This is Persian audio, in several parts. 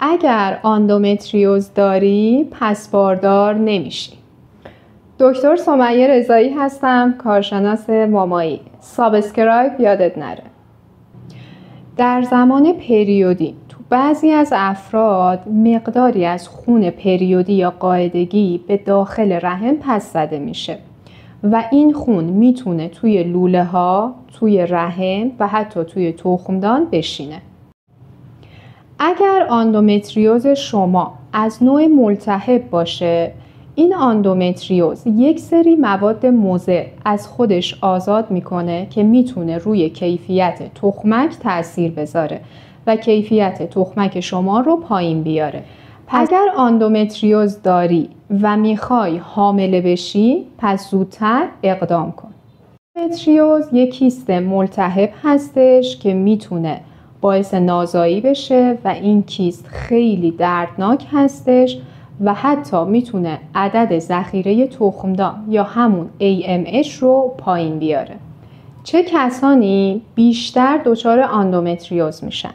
اگر اندومتریوز داری پس باردار نمیشی. دکتر سمیه رضایی هستم، کارشناس مامایی. سابسکرایب یادت نره. در زمان پریودی تو بعضی از افراد مقداری از خون پریودی یا قاعدگی به داخل رحم پس زده میشه و این خون میتونه توی لوله ها، توی رحم و حتی توی تخمدان بشینه. اگر اندومتریوز شما از نوع ملتهب باشه، این اندومتریوز یک سری مواد مضر از خودش آزاد میکنه که میتونه روی کیفیت تخمک تأثیر بذاره و کیفیت تخمک شما رو پایین بیاره. پس اگر اندومتریوز داری و میخوای حامله بشی، پس زودتر اقدام کن. اندومتریوز یک کیست ملتهب هستش که میتونه باعث نازایی بشه و این کیست خیلی دردناک هستش و حتی میتونه عدد ذخیره تخمدان یا همون AMH رو پایین بیاره. چه کسانی بیشتر دچار اندومتریوز میشن؟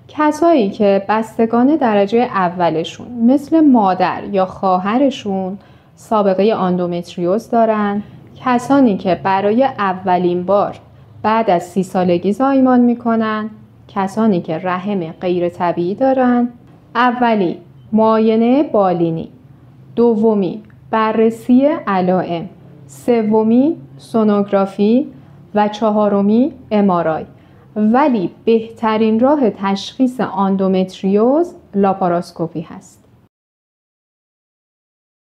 کسایی که بستگان درجه اولشون مثل مادر یا خواهرشون سابقه اندومتریوز دارن، کسانی که برای اولین بار بعد از 30 سالگی زایمان میکنن، کسانی که رحم غیر طبیعی دارن. اولی معاینه بالینی، دومی بررسی علائم، سومی سونوگرافی و چهارمی MRI. ولی بهترین راه تشخیص اندومتریوز لاپاراسکوپی هست.